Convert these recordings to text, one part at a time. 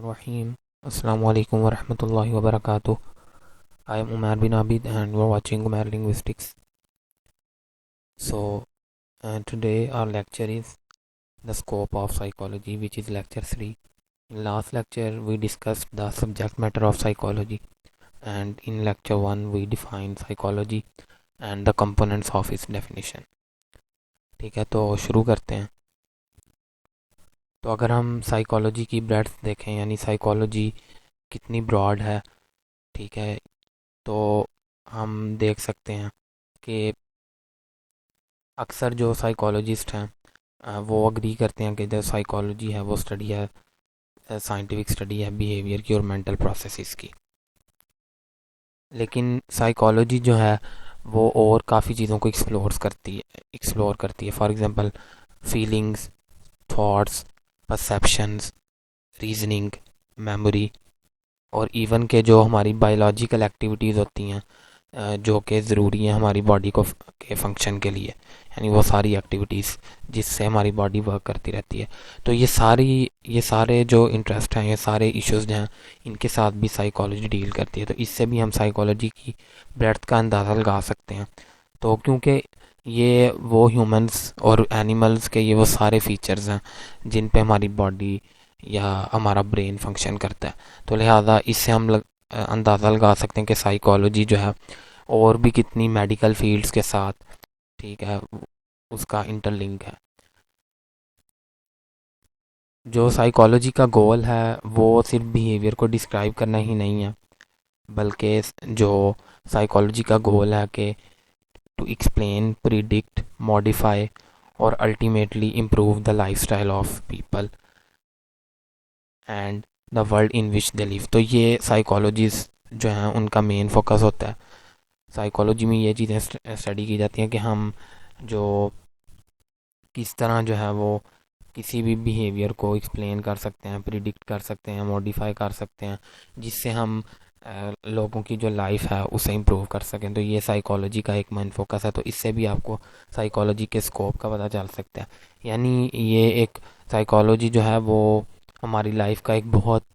Bismillahirrahmanirrahim. Assalamu alaikum wa rahmatullahi wa barakatuh. I am Umar bin Abid and you are watching Umar Linguistics. Today our lecture is the scope of psychology, which is lecture 3. In last lecture we discussed the subject matter of psychology, and in lecture 1 we defined psychology and the components of its definition. ठीक है, तो शुरू करते हैं। तो अगर हम psychology की ब्रेड्थ देखें, यानी साइकोलॉजी कितनी ब्रॉड है, ठीक है, तो हम देख सकते हैं कि अक्सर जो साइकोलॉजिस्ट हैं वो अग्री करते हैं कि जो साइकोलॉजी है वो स्टडी है, साइंटिफिक स्टडी है बिहेवियर की और मेंटल प्रोसेसेस की। लेकिन साइकोलॉजी जो है वो और काफ़ी चीज़ों को एक्सप्लोर करती है। For example feelings, thoughts, perceptions, reasoning, memory और इवन के जो हमारी बायोलॉजिकल एक्टिविटीज़ होती हैं जो कि ज़रूरी है हमारी बॉडी को के फंक्शन के लिए, यानी वो सारी एक्टिविटीज़ जिससे हमारी बॉडी वर्क करती रहती है। तो ये सारे जो इंटरेस्ट हैं, ये सारे इश्यूज हैं, इनके साथ भी साइकोलॉजी डील करती है। तो इससे भी हम साइकोलॉजी की ब्रेड्थ का अंदाज़ा लगा सकते हैं। तो क्योंकि ये वो ह्यूमंस और एनिमल्स के ये वो सारे फीचर्स हैं जिन पे हमारी बॉडी या हमारा ब्रेन फंक्शन करता है, तो लिहाजा इससे हम अंदाज़ा लगा सकते हैं कि साइकोलॉजी जो है और भी कितनी मेडिकल फील्ड्स के साथ, ठीक है, उसका इंटरलिंक है। जो साइकोलॉजी का गोल है वो सिर्फ बिहेवियर को डिस्क्राइब करना ही नहीं है, बल्कि जो साइकोलॉजी का गोल है कि टू एक्सप्लेन, प्रिडिक्ट, मॉडिफाई और ultimately improve the lifestyle of people and the world in which they live. तो ये साइकोलॉजिस्ट जो हैं उनका मेन फोकस होता है। साइकोलॉजी में ये चीज़ें स्टडी की जाती हैं कि हम जो किस तरह जो है वो किसी भी बिहेवियर को एक्सप्लेन कर सकते हैं, प्रिडिक्ट कर सकते हैं, मॉडिफाई कर सकते हैं, जिससे हम लोगों की जो लाइफ है उसे इम्प्रूव कर सकें। तो ये साइकोलॉजी का एक मेन फोकस है। तो इससे भी आपको साइकोलॉजी के स्कोप का पता चल सकता है। यानी ये एक साइकोलॉजी जो है वो हमारी लाइफ का एक बहुत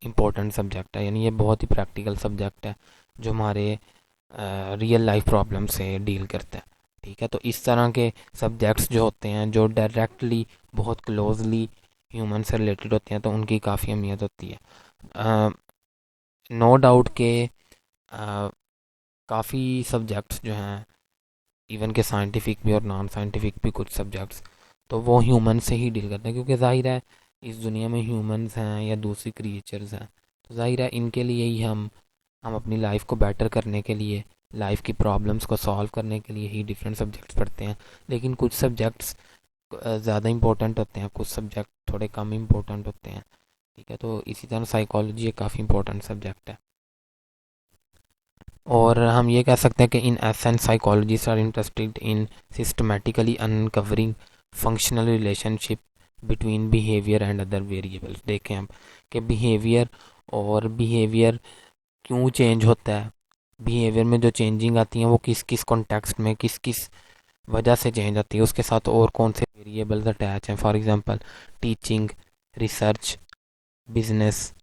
इम्पोर्टेंट सब्जेक्ट है, यानी ये बहुत ही प्रैक्टिकल सब्जेक्ट है जो हमारे रियल लाइफ प्रॉब्लम से डील करता है। ठीक है, तो इस तरह के सब्जेक्ट्स जो होते हैं जो डायरेक्टली बहुत क्लोजली ह्यूमन से रिलेटेड होते हैं, तो उनकी काफ़ी अहमियत होती है। नो डाउट के काफ़ी सब्जेक्ट्स जो हैं, इवन के साइंटिफिक भी और नॉन साइंटिफिक भी कुछ सब्जेक्ट्स, तो वो ह्यूमन से ही डील करते हैं, क्योंकि जाहिर है इस दुनिया में ह्यूमंस हैं या दूसरी क्रिएचर्स हैं, तो जाहिर है इनके लिए ही हम अपनी लाइफ को बेटर करने के लिए, लाइफ की प्रॉब्लम्स को सॉल्व करने के लिए ही डिफरेंट सब्जेक्ट्स पढ़ते हैं। लेकिन कुछ सब्जेक्ट्स ज़्यादा इंपॉर्टेंट होते हैं, कुछ सब्जेक्ट थोड़े कम इंपॉर्टेंट होते हैं। ठीक है, तो इसी तरह साइकोलॉजी एक काफ़ी इंपॉर्टेंट सब्जेक्ट है। और हम ये कह सकते हैं कि in essence psychologist are interested in systematically uncovering functional relationship between behaviour and other variables. देखें हम कि बिहेवियर क्यों चेंज होता है, बिहेवियर में जो चेंजिंग आती हैं वो किस किस कॉन्टेक्स्ट में, किस किस वजह से चेंज आती है, उसके साथ और कौन से वेरिएबल्स अटैच हैं। For example teaching, research, business,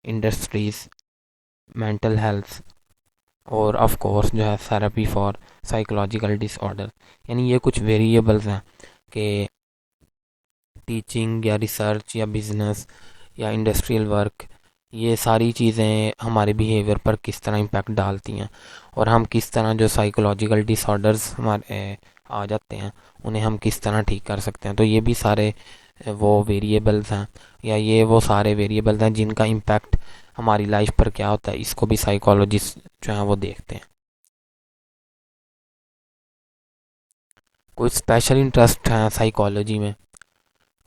industries, mental health और ऑफ कोर्स जो है थेरेपी फॉर साइकोलॉजिकल डिसऑर्डर। यानी ये कुछ वेरिएबल्स हैं कि टीचिंग या रिसर्च या बिजनेस या इंडस्ट्रियल वर्क, ये सारी चीज़ें हमारे बिहेवियर पर किस तरह इम्पैक्ट डालती हैं, और हम किस तरह जो साइकोलॉजिकल डिसऑर्डर्स हमारे आ जाते हैं उन्हें हम किस तरह ठीक कर सकते हैं। तो ये भी सारे वो वेरिएबल्स हैं, या ये वो सारे वेरिएबल्स हैं जिनका इम्पैक्ट हमारी लाइफ पर क्या होता है, इसको भी साइकोलॉजिस्ट जो हैं वो देखते हैं। कुछ स्पेशल इंटरेस्ट हैं साइकोलॉजी में।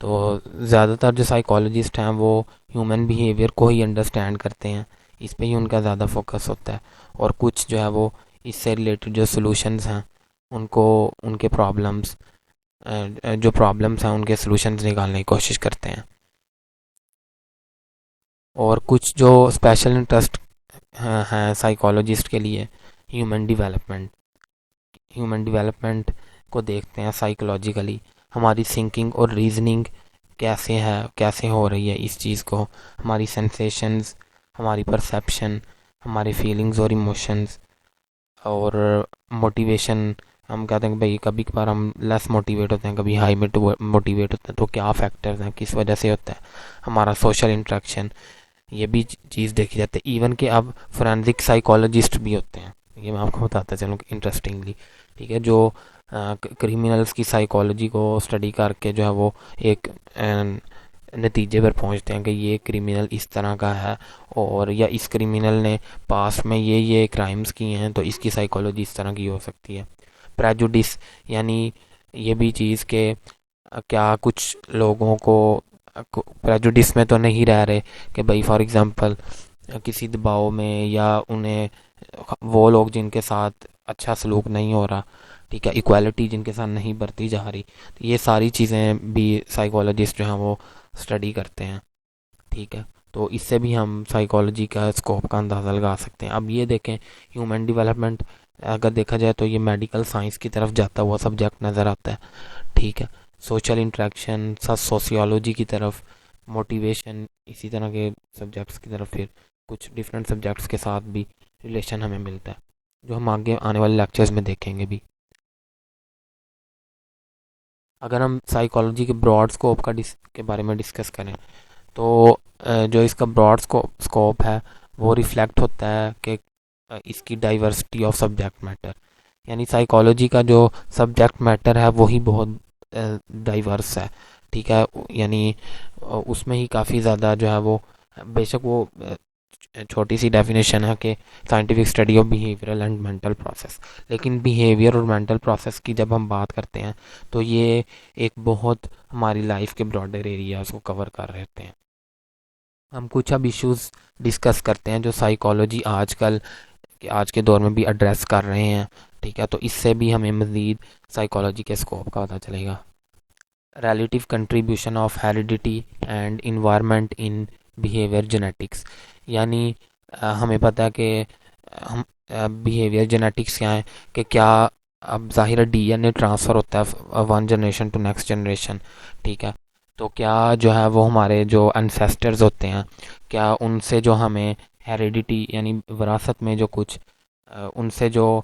तो ज़्यादातर जो साइकोलॉजिस्ट हैं वो ह्यूमन बिहेवियर को ही अंडरस्टैंड करते हैं, इस पे ही उनका ज़्यादा फोकस होता है। और कुछ जो है वो इससे रिलेटेड जो सॉल्यूशंस हैं उनको, उनके प्रॉब्लम्स, जो प्रॉब्लम्स हैं उनके सॉल्यूशंस निकालने की कोशिश करते हैं। और कुछ जो स्पेशल इंटरेस्ट हैं साइकोलॉजिस्ट के लिए, ह्यूमन डेवलपमेंट ह्यूमन डेवलपमेंट को देखते हैं साइकोलॉजिकली। हमारी थिंकिंग और रीजनिंग कैसे है, कैसे हो रही है इस चीज़ को, हमारी सेंसेशंस, हमारी परसेप्शन, हमारी फीलिंग्स और इमोशंस, और मोटिवेशन। हम कहते हैं कि भाई कभी कभार हम लेस मोटिवेट होते हैं, कभी हाई मोटिवेट होते हैं, तो क्या फैक्टर्स हैं, किस वजह से होता है, हमारा सोशल इंटरेक्शन, ये भी चीज़ देखी जाती है। इवन कि अब फोरेंसिक साइकोलॉजिस्ट भी होते हैं, ये मैं आपको बताता चलूँ इंटरेस्टिंगली। ठीक है, जो क्रिमिनल्स की साइकोलॉजी को स्टडी करके जो है वो एक नतीजे पर पहुंचते हैं कि ये क्रिमिनल इस तरह का है, और या इस क्रिमिनल ने पास्ट में ये क्राइम्स किए हैं, तो इसकी साइकोलॉजी इस तरह की हो सकती है। प्रेजुडिस, यानी ये भी चीज़ के क्या कुछ लोगों को प्रेजुडिस में तो नहीं रह रहे कि भाई फॉर एग्जांपल किसी दबाव में, या उन्हें वो लोग जिनके साथ अच्छा सलूक नहीं हो रहा, ठीक है, इक्वालिटी जिनके साथ नहीं बरती जा रही, तो ये सारी चीज़ें भी साइकोलॉजिस्ट जो हैं वो स्टडी करते हैं। ठीक है, तो इससे भी हम साइकोलॉजी का स्कोप का अंदाज़ा लगा सकते हैं। अब ये देखें, ह्यूमन डेवलपमेंट अगर देखा जाए तो ये मेडिकल साइंस की तरफ जाता हुआ सब्जेक्ट नज़र आता है। ठीक है, सोशल इंटरेक्शन सोशियोलॉजी की तरफ, मोटिवेशन इसी तरह के सब्जेक्ट्स की तरफ, फिर कुछ डिफरेंट सब्जेक्ट्स के साथ भी रिलेशन हमें मिलता है, जो हम आगे आने वाले लेक्चर्स में देखेंगे भी। अगर हम साइकोलॉजी के ब्रॉड स्कोप के बारे में डिस्कस करें, तो जो इसका ब्रॉड स्कोप है वो रिफ्लेक्ट होता है कि इसकी डाइवर्सिटी ऑफ सब्जेक्ट मैटर, यानी साइकोलॉजी का जो सब्जेक्ट मैटर है वही बहुत डाइवर्स है। ठीक है, यानी उसमें ही काफ़ी ज़्यादा जो है वो, बेशक वो छोटी सी डेफिनेशन है कि scientific study of behavioural and mental process, लेकिन बिहेवियर और मेंटल प्रोसेस की जब हम बात करते हैं तो ये एक बहुत हमारी लाइफ के ब्रॉडर एरियाज को कवर कर रहे होते हैं। हम कुछ अब इश्यूज डिस्कस करते हैं जो साइकोलॉजी आजकल आज के दौर में भी एड्रेस कर रहे हैं। ठीक है, तो इससे भी हमें मज़ीद साइकोलॉजी के स्कोप का पता चलेगा। relative contribution of heredity and environment in behavior genetics, यानी हमें पता है कि हम बिहेवियर जेनेटिक्स क्या है, कि क्या अब ज़ाहिर है डीएनए ट्रांसफ़र होता है one generation to next generation. ठीक है, तो क्या जो है वो हमारे जो एंसेस्टर्स होते हैं, क्या उनसे जो हमें हेरिडिटी यानी विरासत में जो कुछ उनसे जो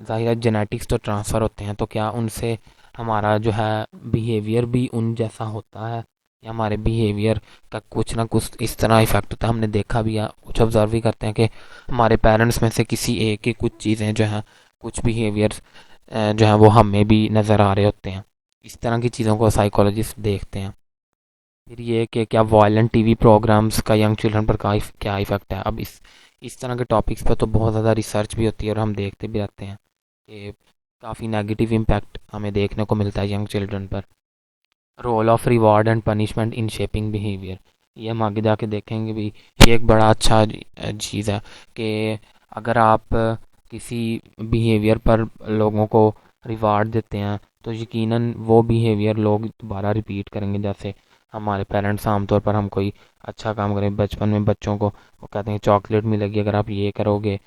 ज़ाहिर है जेनेटिक्स तो ट्रांसफ़र होते हैं, तो क्या उनसे हमारा जो है बिहेवियर भी उन जैसा होता है, या हमारे बिहेवियर का कुछ ना कुछ इस तरह इफ़ेक्ट होता है। हमने देखा भी है, कुछ ऑब्जर्व भी करते हैं कि हमारे पेरेंट्स में से किसी एक की कुछ चीज़ें जो हैं, कुछ बिहेवियर जो हैं वो हमें भी नज़र आ रहे होते हैं। इस तरह की चीज़ों को साइकोलॉजिस्ट देखते हैं। फिर ये कि क्या वायलेंट टीवी प्रोग्राम्स का यंग चिल्ड्रन पर क्या इफ़ेक्ट है। अब इस तरह के टॉपिक्स पर तो बहुत ज़्यादा रिसर्च भी होती है और हम देखते भी रहते हैं कि काफ़ी नेगेटिव इम्पैक्ट हमें देखने को मिलता है यंग चिल्ड्रन पर। Role of reward and punishment in shaping behaviour, ये हम आगे जाके देखेंगे भी। ये एक बड़ा अच्छा चीज़ है कि अगर आप किसी बिहेवियर पर लोगों को रिवार्ड देते हैं तो यकीनन वो बिहेवियर लोग दोबारा रिपीट करेंगे। जैसे हमारे पेरेंट्स आमतौर पर हम कोई अच्छा काम करें, बचपन में बच्चों को वो कहते हैं चॉकलेट मिलेगी अगर आप ये करोगे,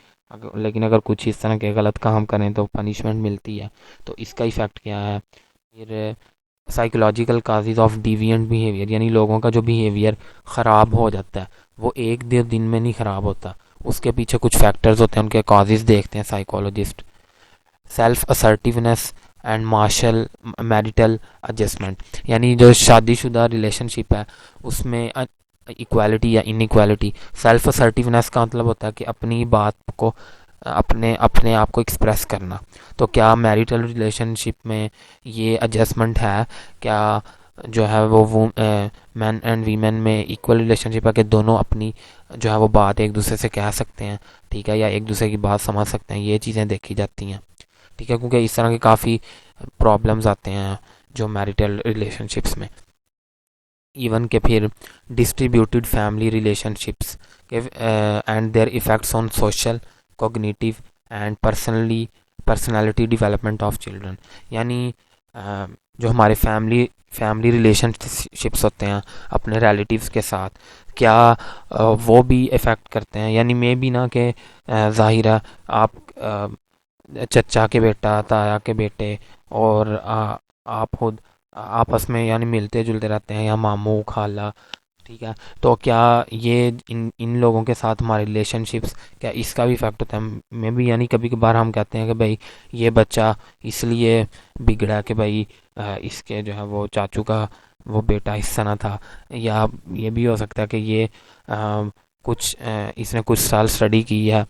लेकिन अगर कुछ इस तरह के गलत काम करें तो पनिशमेंट मिलती है। तो इसका इफ़ेक्ट क्या है। फिर psychological causes of deviant behaviour, यानी लोगों का जो बिहेवियर ख़राब हो जाता है वो एक डेढ़ दिन में नहीं ख़राब होता, उसके पीछे कुछ फैक्टर्स होते हैं, उनके काजेज देखते हैं psychologist. Self assertiveness and martial marital adjustment, यानी जो शादीशुदा रिलेशनशिप है उसमें इक्वालिटी या इनइक्वालिटी। सेल्फ असर्टिवनेस का मतलब होता है कि अपनी बात को अपने अपने आप को एक्सप्रेस करना। तो क्या मैरिटल रिलेशनशिप में ये एडजस्टमेंट है, क्या जो है वो मैन एंड वीमेन में इक्वल रिलेशनशिप है कि दोनों अपनी जो है वो बात एक दूसरे से कह सकते हैं, ठीक है, या एक दूसरे की बात समझ सकते हैं, ये चीज़ें देखी जाती हैं। ठीक है, क्योंकि इस तरह के काफ़ी प्रॉब्लम्स आते हैं जो मैरिटल रिलेशनशिप्स में। इवन के फिर डिस्ट्रीब्यूटेड फैमिली रिलेशनशिप्स के and their effects on social cognitive and personality development of children, यानी जो हमारे फैमिली रिलेशनशिप्स होते हैं अपने रिलेटिव्स के साथ, क्या वो भी इफ़ेक्ट करते हैं। यानी मे भी ना कि ज़ाहिर है आप चचा के बेटा, ताया के बेटे, और आप खुद आपस में यानी मिलते जुलते रहते हैं, या मामू खाला, ठीक है। तो क्या ये इन इन लोगों के साथ हमारे रिलेशनशिप्स, क्या इसका भी इफेक्ट होता है? मैं भी यानी कभी कभार हम कहते हैं कि भाई ये बच्चा इसलिए बिगड़ा कि भाई इसके जो है वो चाचू का वो बेटा इस तरह था। या ये भी हो सकता है कि ये इसने कुछ साल स्टडी की है,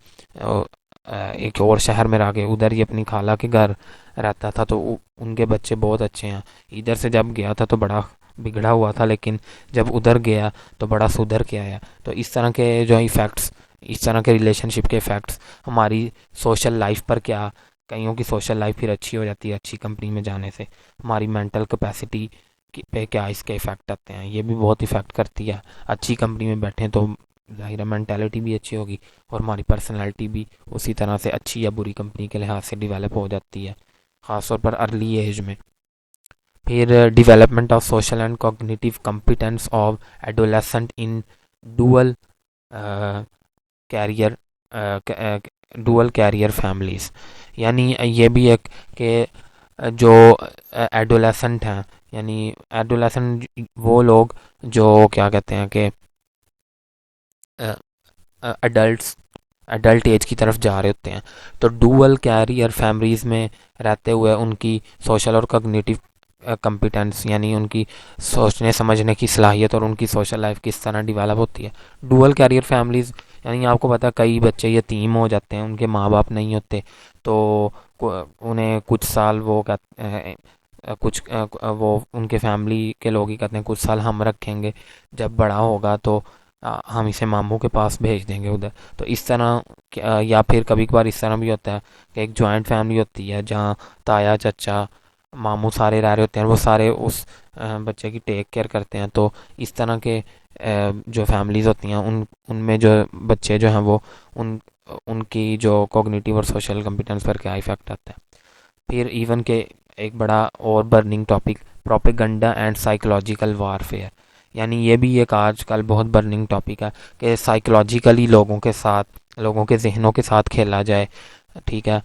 एक और शहर में रह के, उधर ही अपनी खाला के घर रहता था, तो उनके बच्चे बहुत अच्छे हैं। इधर से जब गया था तो बड़ा बिगड़ा हुआ था, लेकिन जब उधर गया तो बड़ा सुधर के आया। तो इस तरह के जो इफ़ेक्ट्स, इस तरह के रिलेशनशिप के इफ़ेक्ट्स हमारी सोशल लाइफ पर क्या, कईयों की सोशल लाइफ फिर अच्छी हो जाती है अच्छी कंपनी में जाने से, हमारी मेंटल कैपेसिटी पे क्या इसके इफ़ेक्ट आते हैं, ये भी बहुत इफ़ेक्ट करती है। अच्छी कंपनी में बैठें तो ज़ाहिर है मेंटेलिटी भी अच्छी होगी, और हमारी पर्सनैलिटी भी उसी तरह से अच्छी या बुरी कंपनी के लिहाज से डिवेलप हो जाती है, ख़ासतौर पर अर्ली एज में। फिर development of social and cognitive competence of adolescent in dual career dual career families. यानी ये भी एक कि जो एडोलेसेंट हैं, यानी एडोलेसेंट वो लोग जो क्या कहते हैं कि अडल्ट अडल्ट एज की तरफ जा रहे होते हैं, तो डुअल कैरियर फैमिलीज में रहते हुए उनकी सोशल और कॉग्निटिव कंपिटेंस, यानी उनकी सोचने समझने की सलाहियत और उनकी सोशल लाइफ किस तरह डिवेलप होती है। डुअल कैरियर फैमिलीज यानी आपको पता है कई बच्चे यतीम हो जाते हैं, उनके माँ बाप नहीं होते, तो उन्हें कुछ साल वो वो उनके फैमिली के लोग ही कहते हैं कुछ साल हम रखेंगे, जब बड़ा होगा तो हम इसे मामू के पास भेज देंगे उधर। तो इस तरह या फिर कभी कभार इस तरह भी होता है कि एक जॉइंट फैमिली होती है जहाँ ताया चाचा मामू सारे रह रहे होते हैं, वो सारे उस बच्चे की टेक केयर करते हैं। तो इस तरह के जो फैमिलीज होती हैं उनमें जो बच्चे जो हैं वो उन उनकी जो कॉग्निटिव और सोशल कॉम्पिटेंस पर क्या इफेक्ट आता है। फिर इवन के एक बड़ा और burning topic, propaganda and psychological warfare. यानी ये भी एक आजकल बहुत बर्निंग टॉपिक है कि साइकोलॉजिकली लोगों के जहनों के साथ खेला जाए, ठीक है।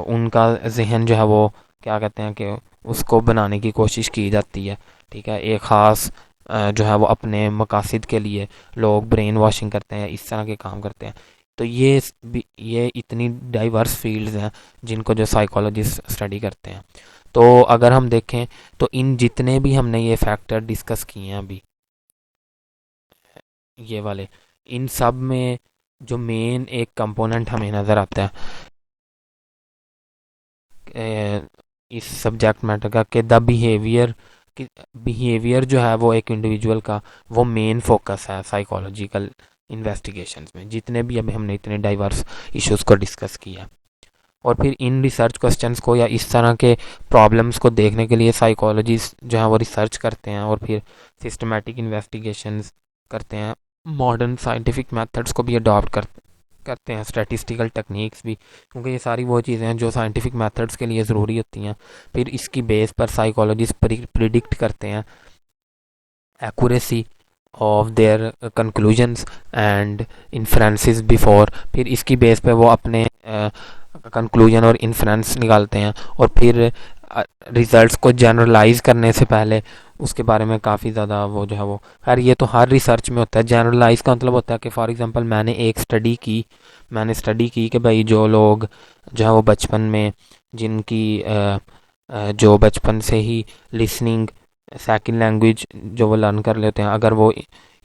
उनका जहन जो है वो क्या कहते हैं कि उसको बनाने की कोशिश की जाती है, ठीक है। एक ख़ास जो है वो अपने मकासद के लिए लोग ब्रेन वॉशिंग करते हैं, इस तरह के काम करते हैं। तो ये इतनी डाइवर्स फील्ड्स हैं जिनको जो साइकोलॉजिस्ट स्टडी करते हैं। तो अगर हम देखें तो इन जितने भी हमने ये फैक्टर डिस्कस किए हैं अभी, ये वाले, इन सब में जो मेन एक कंपोनेंट हमें नज़र आता है इस सब्जेक्ट मैटर का, कि द बिहेवियर, कि बिहेवियर जो है वो एक इंडिविजुअल का वो मेन फोकस है साइकोलॉजिकल इन्वेस्टिगेशंस में, जितने भी अभी हमने इतने डाइवर्स इश्यूज को डिस्कस किया। और फिर इन रिसर्च क्वेश्चंस को या इस तरह के प्रॉब्लम्स को देखने के लिए साइकोलॉजिस्ट जो है वो रिसर्च करते हैं और फिर सिस्टमेटिक इन्वेस्टिगेशंस करते हैं, मॉडर्न साइंटिफिक मेथड्स को भी अडॉप्ट करते हैं, स्टैटिस्टिकल टेक्निक्स भी, क्योंकि ये सारी वो चीज़ें हैं जो साइंटिफिक मेथड्स के लिए ज़रूरी होती हैं। फिर इसकी बेस पर साइकोलॉजिस्ट प्रिडिक्ट करते हैं accuracy of their conclusions and inferences before. फिर इसकी बेस पे वो अपने कंक्लूजन और इन्फ्रेंस निकालते हैं, और फिर रिजल्ट्स को जनरलाइज करने से पहले उसके बारे में काफ़ी ज़्यादा वो जो है वो, खैर ये तो हर रिसर्च में होता है। जनरलाइज का मतलब होता है कि फॉर एग्जांपल मैंने स्टडी की कि भाई जो लोग जो है वो बचपन में जिनकी जो बचपन से ही लिसनिंग सेकंड लैंग्वेज जो वो लर्न कर लेते हैं, अगर वो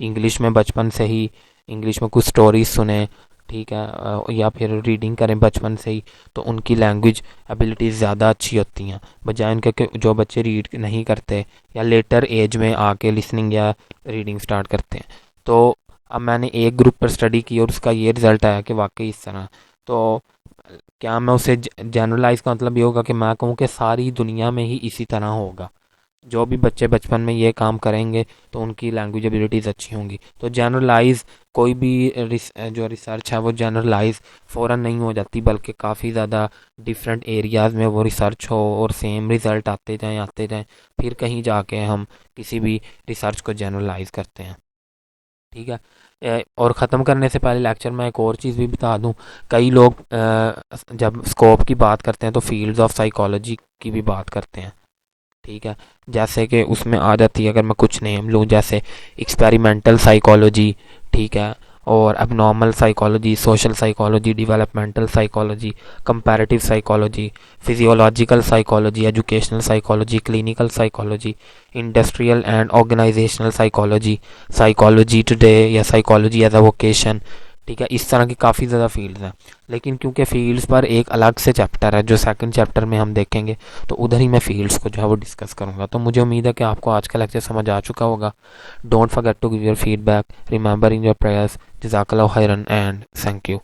इंग्लिश में बचपन से ही इंग्लिश में कुछ स्टोरीज सुने, ठीक है, या फिर रीडिंग करें बचपन से ही, तो उनकी लैंग्वेज एबिलिटीज़ ज़्यादा अच्छी होती हैं, बजाय उनके कि जो बच्चे रीड नहीं करते या लेटर एज में आके लिसनिंग या रीडिंग स्टार्ट करते हैं। तो अब मैंने एक ग्रुप पर स्टडी की और उसका ये रिज़ल्ट आया कि वाकई इस तरह। तो क्या मैं उसे जनरलाइज का मतलब ये होगा कि मैं कहूँ कि सारी दुनिया में ही इसी तरह होगा, जो भी बच्चे बचपन में ये काम करेंगे तो उनकी लैंग्वेज एबिलिटीज़ अच्छी होंगी। तो जनरलाइज कोई भी जो रिसर्च है वो जनरलाइज फ़ौरन नहीं हो जाती, बल्कि काफ़ी ज़्यादा डिफरेंट एरियाज़ में वो रिसर्च हो और सेम रिज़ल्ट आते जाएं, फिर कहीं जाके हम किसी भी रिसर्च को जनरलाइज करते हैं, ठीक है। और ख़त्म करने से पहले लेक्चर में एक और चीज़ भी बता दूं, कई लोग जब स्कोप की बात करते हैं तो फील्ड्स ऑफ साइकोलॉजी की भी बात करते हैं, ठीक है। जैसे कि उसमें आ जाती है, अगर मैं कुछ नेम लूँ, जैसे एक्सपेरिमेंटल साइकोलॉजी, ठीक है, और abnormal psychology, social psychology, developmental psychology, comparative psychology, physiological psychology, educational psychology, clinical psychology, industrial and organisational psychology, psychology today या साइकोलॉजी एज अ वोकेशन, ठीक है। इस तरह की काफ़ी ज़्यादा फील्ड्स हैं। लेकिन क्योंकि फील्ड्स पर एक अलग से चैप्टर है जो सेकंड चैप्टर में हम देखेंगे, तो उधर ही मैं फील्ड्स को जो है वो डिस्कस करूँगा। तो मुझे उम्मीद है कि आपको आज का लेक्चर समझ आ चुका होगा। Don't forget to give your feedback, remember in your prayers. जज़ाकल्लाहु खैरन एंड थैंक यू।